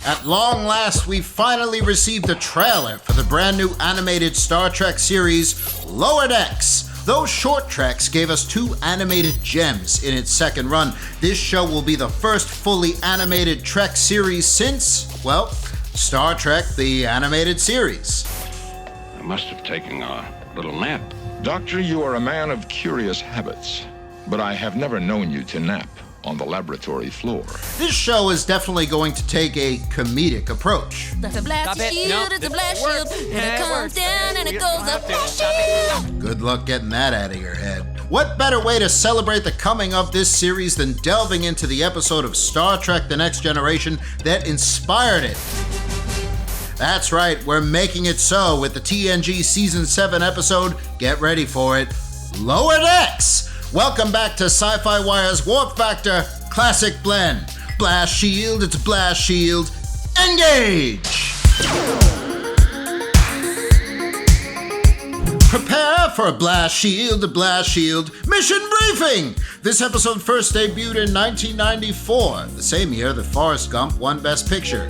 At long last, we finally received a trailer for the brand new animated Star Trek series, Lower Decks. Those short treks gave us 2 animated gems in its second run. This show will be the first fully animated Trek series since, well, Star Trek the Animated Series. I must have taken a little nap. Doctor, you are a man of curious habits, but I have never known you to nap on the laboratory floor. This show is definitely going to take a comedic approach. It's a blast shield, it's a blast shield. And it comes down and it goes up. Good luck getting that out of your head. What better way to celebrate the coming of this series than delving into the episode of Star Trek The Next Generation that inspired it? That's right, we're making it so with the TNG Season 7 episode, get ready for it, Lower Decks! Welcome back to SYFY WIRE's Warp Factor Classic Blend. Blast shield, it's a blast shield. Engage! Prepare for a blast shield, mission briefing! This episode first debuted in 1994, the same year that Forrest Gump won Best Picture.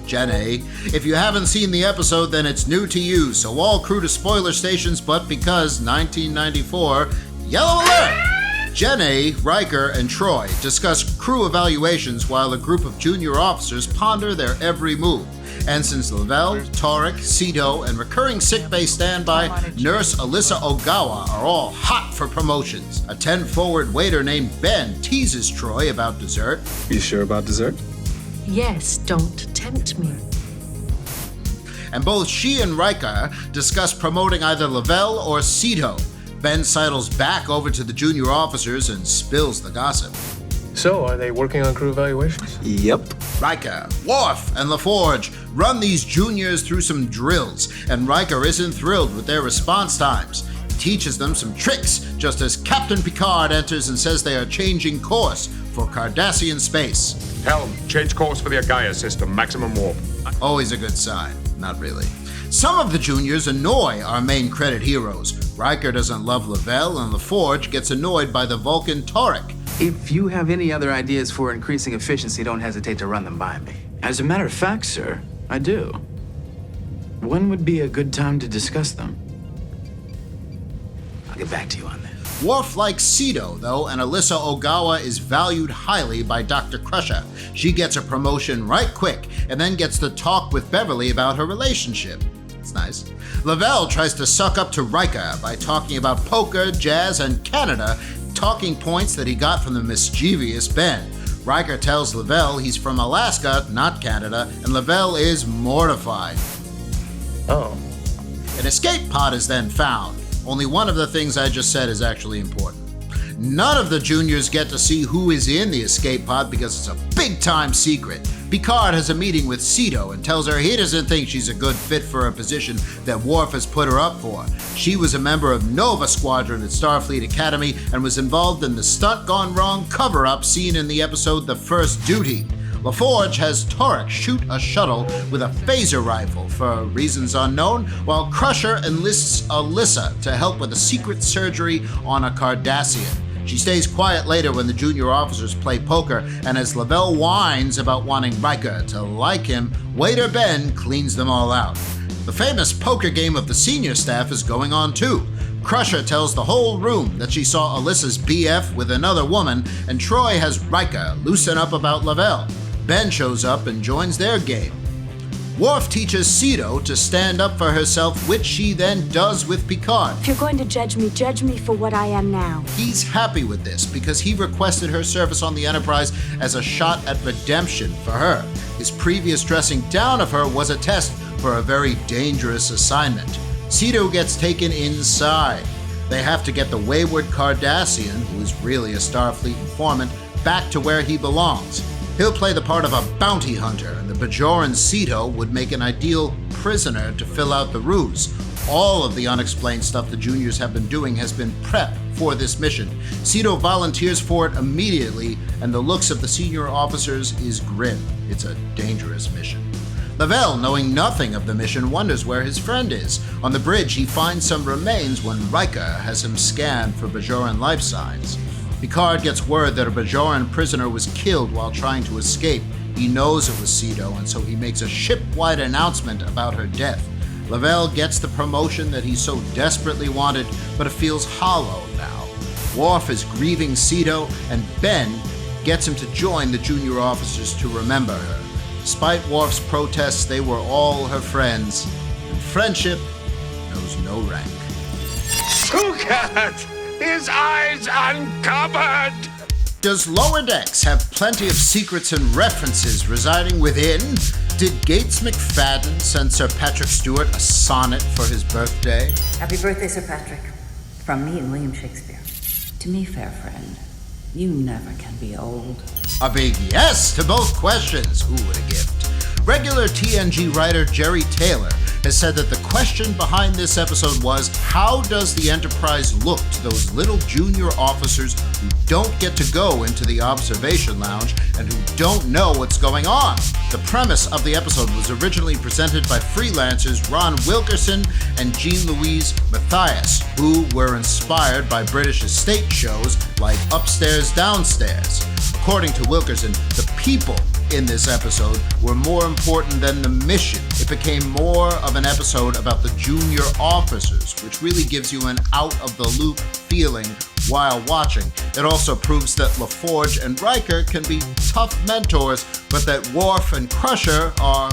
Jenny, if you haven't seen the episode, then it's new to you, so all crew to spoiler stations, but because 1994, yellow alert! Jenny, Riker, and Troy discuss crew evaluations while a group of junior officers ponder their every move. Ensigns Lavelle, Tarek, Sito, and recurring sickbay standby nurse Alyssa Ogawa are all hot for promotions. A 10-forward waiter named Ben teases Troy about dessert. You sure about dessert? Yes, don't tempt me. And both she and Riker discuss promoting either Lavelle or Sito. Ben sidles back over to the junior officers and spills the gossip. So, are they working on crew evaluations? Yep. Riker, Worf, and LaForge run these juniors through some drills, and Riker isn't thrilled with their response times. He teaches them some tricks, just as Captain Picard enters and says they are changing course for Cardassian space. Helm, change course for the Gaia system, maximum warp. Always a good sign. Not really. Some of the juniors annoy our main credit heroes. Riker doesn't love Lavelle, and LaForge gets annoyed by the Vulcan Tarek. If you have any other ideas for increasing efficiency, don't hesitate to run them by me. As a matter of fact, sir, I do. When would be a good time to discuss them? I'll get back to you on that. Worf likes Sito, though, and Alyssa Ogawa is valued highly by Dr. Crusher. She gets a promotion right quick, and then gets to talk with Beverly about her relationship. It's nice. Lavelle tries to suck up to Riker by talking about poker, jazz, and Canada, talking points that he got from the mischievous Ben. Riker tells Lavelle he's from Alaska, not Canada, and Lavelle is mortified. Oh. An escape pod is then found. Only one of the things I just said is actually important. None of the juniors get to see who is in the escape pod because it's a big-time secret. Picard has a meeting with Sito and tells her he doesn't think she's a good fit for a position that Worf has put her up for. She was a member of Nova Squadron at Starfleet Academy and was involved in the stunt gone wrong cover-up seen in the episode The First Duty. LaForge has Tarek shoot a shuttle with a phaser rifle for reasons unknown, while Crusher enlists Alyssa to help with a secret surgery on a Cardassian. She stays quiet later when the junior officers play poker, and as Lavelle whines about wanting Riker to like him, waiter Ben cleans them all out. The famous poker game of the senior staff is going on too. Crusher tells the whole room that she saw Alyssa's BF with another woman, and Troy has Riker loosen up about Lavelle. Ben shows up and joins their game. Worf teaches Sito to stand up for herself, which she then does with Picard. If you're going to judge me for what I am now. He's happy with this because he requested her service on the Enterprise as a shot at redemption for her. His previous dressing down of her was a test for a very dangerous assignment. Sito gets taken inside. They have to get the wayward Cardassian, who is really a Starfleet informant, back to where he belongs. He'll play the part of a bounty hunter, and the Bajoran Sito would make an ideal prisoner to fill out the ruse. All of the unexplained stuff the juniors have been doing has been prep for this mission. Sito volunteers for it immediately, and the looks of the senior officers is grim. It's a dangerous mission. Lavelle, knowing nothing of the mission, wonders where his friend is. On the bridge, he finds some remains when Riker has him scanned for Bajoran life signs. Picard gets word that a Bajoran prisoner was killed while trying to escape. He knows it was Sito, and so he makes a ship-wide announcement about her death. Lavelle gets the promotion that he so desperately wanted, but it feels hollow now. Worf is grieving Sito, and Ben gets him to join the junior officers to remember her. Despite Worf's protests, they were all her friends, and friendship knows no rank. Look at his eyes uncovered! Does Lower Decks have plenty of secrets and references residing within? Did Gates McFadden send Sir Patrick Stewart a sonnet for his birthday? Happy birthday, Sir Patrick. From me and William Shakespeare. To me, fair friend, you never can be old. A big yes to both questions. Ooh, what a gift. Regular TNG writer Jerry Taylor has said that the question behind this episode was, how does the Enterprise look to those little junior officers who don't get to go into the observation lounge and who don't know what's going on? The premise of the episode was originally presented by freelancers Ron Wilkerson and Jean-Louise Matthias, who were inspired by British estate shows like Upstairs, Downstairs. According to Wilkerson, the people in this episode were more important than the mission. It became more of an episode about the junior officers, which really gives you an out-of-the-loop feeling while watching. It also proves that LaForge and Riker can be tough mentors, but that Worf and Crusher are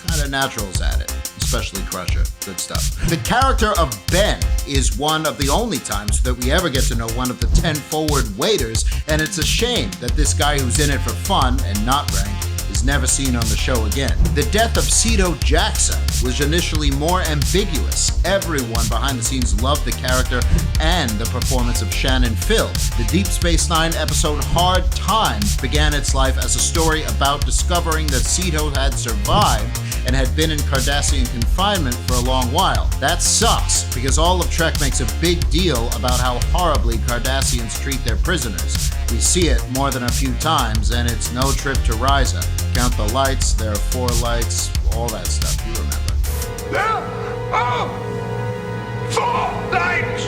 kind of naturals at it. Especially Crusher. Good stuff. The character of Ben is one of the only times that we ever get to know one of the 10 forward waiters, and it's a shame that this guy who's in it for fun and not rank is never seen on the show again. The death of Sito Jaxa was initially more ambiguous. Everyone behind the scenes loved the character and the performance of Shannon Phil. The Deep Space Nine episode Hard Times began its life as a story about discovering that Sito had survived and had been in Cardassian confinement for a long while. That sucks, because all of Trek makes a big deal about how horribly Cardassians treat their prisoners. We see it more than a few times, and it's no trip to Risa. Count the lights, there are 4 lights, all that stuff, you remember. There are 4 lights!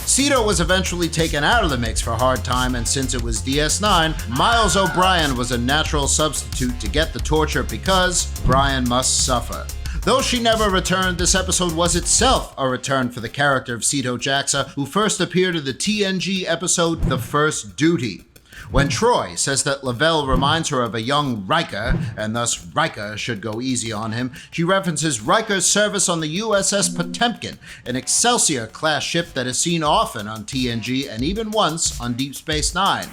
Sito was eventually taken out of the mix for Hard Time, and since it was DS9, Miles O'Brien was a natural substitute to get the torture because Brian must suffer. Though she never returned, this episode was itself a return for the character of Sito Jaxa, who first appeared in the TNG episode The First Duty. When Troy says that Lavelle reminds her of a young Riker, and thus Riker should go easy on him, she references Riker's service on the USS Potemkin, an Excelsior-class ship that is seen often on TNG and even once on Deep Space Nine.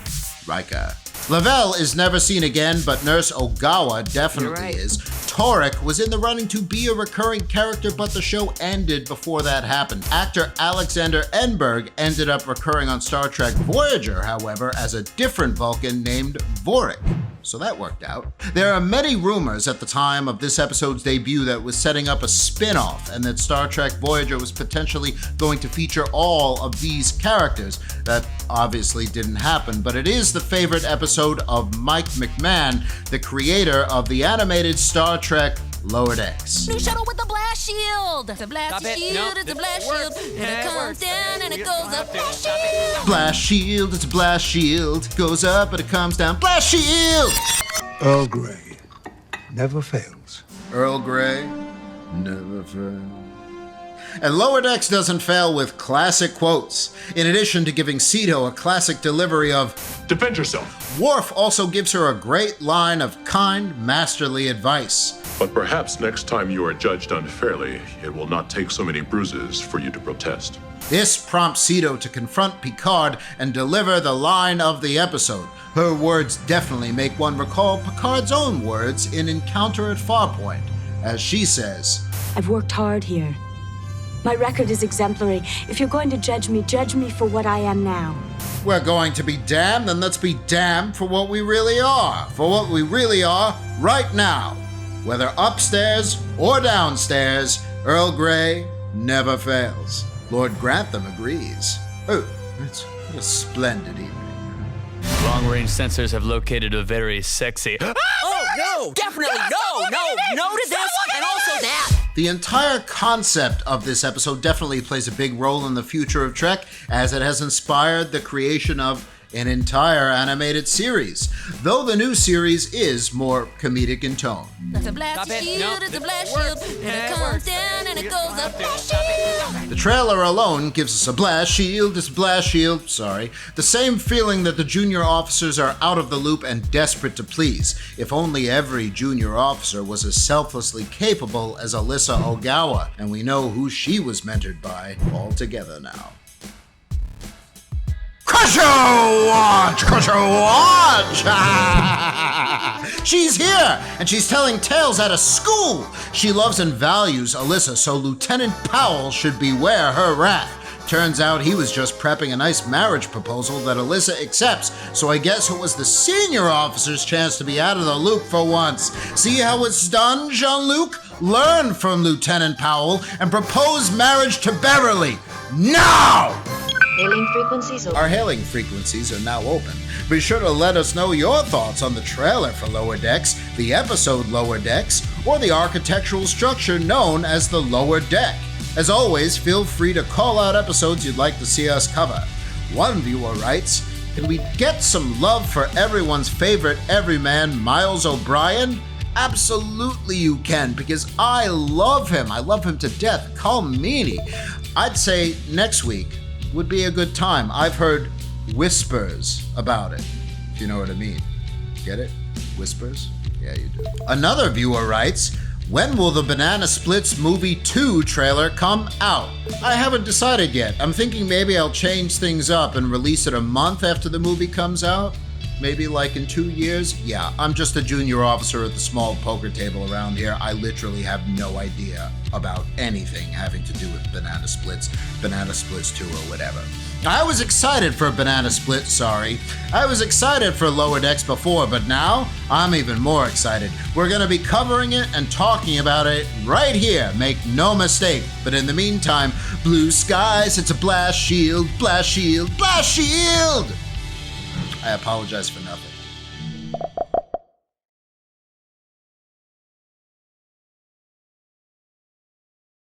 Riker. Lavelle is never seen again, but Nurse Ogawa definitely is. Torek was in the running to be a recurring character, but the show ended before that happened. Actor Alexander Enberg ended up recurring on Star Trek Voyager, however, as a different Vulcan named Vorik. So that worked out. There are many rumors at the time of this episode's debut that it was setting up a spin-off and that Star Trek Voyager was potentially going to feature all of these characters. That obviously didn't happen, but it is the favorite episode of Mike McMahon, the creator of the animated Star Trek Lower Decks. New shuttle with the blast shield. It's a blast shield. It's a blast shield. And it comes down and it goes up. Blast shield. Blast shield. It's a blast shield. Goes up and it comes down. Blast shield. Earl Grey never fails. Earl Grey never fails. And Lower Decks doesn't fail with classic quotes. In addition to giving Sito a classic delivery of "Defend yourself," Worf also gives her a great line of kind, masterly advice. "But perhaps next time you are judged unfairly, it will not take so many bruises for you to protest." This prompts Sito to confront Picard and deliver the line of the episode. Her words definitely make one recall Picard's own words in Encounter at Farpoint, as she says, I've worked hard here. My record is exemplary. If you're going to judge me for what I am now. We're going to be damned, then let's be damned for what we really are. For what we really are right now. Whether upstairs or downstairs, Earl Grey never fails. Lord Grantham agrees. Oh, it's what a splendid evening. Long-range sensors have located a very sexy... Oh, no! Definitely no! No to this, and also that! The entire concept of this episode definitely plays a big role in the future of Trek, as it has inspired the creation of an entire animated series, though the new series is more comedic in tone. That's a blast shield, it's a blast shield, and it comes down and it goes up. Blast shield! The trailer alone gives us a blast shield, the same feeling that the junior officers are out of the loop and desperate to please. If only every junior officer was as selflessly capable as Alyssa Ogawa, and we know who she was mentored by all together now. Crusher Watch! Crusher Watch! She's here, and she's telling tales out of school. She loves and values Alyssa, so Lieutenant Powell should beware her wrath. Turns out he was just prepping a nice marriage proposal that Alyssa accepts, so I guess it was the senior officer's chance to be out of the loop for once. See how it's done, Jean-Luc? Learn from Lieutenant Powell and propose marriage to Beverly. Now! Hailing frequencies open. Our hailing frequencies are now open. Be sure to let us know your thoughts on the trailer for Lower Decks, the episode Lower Decks, or the architectural structure known as the Lower Deck. As always, feel free to call out episodes you'd like to see us cover. One viewer writes, "Can we get some love for everyone's favorite everyman, Miles O'Brien?" Absolutely you can, because I love him. I love him to death. Call meanie. I'd say next week would be a good time. I've heard whispers about it, if you know what I mean. Get it? Whispers? Yeah, you do. Another viewer writes, "When will the Banana Splits Movie 2 trailer come out?" I haven't decided yet. I'm thinking maybe I'll change things up and release it a month after the movie comes out. Maybe like in 2 years? Yeah, I'm just a junior officer at the small poker table around here. I literally have no idea about anything having to do with Banana Splits 2 or whatever. I was excited for Banana Split, I was excited for Lower Decks before, but now I'm even more excited. We're gonna be covering it and talking about it right here, make no mistake. But in the meantime, blue skies, it's a blast shield, blast shield, blast shield! I apologize for nothing.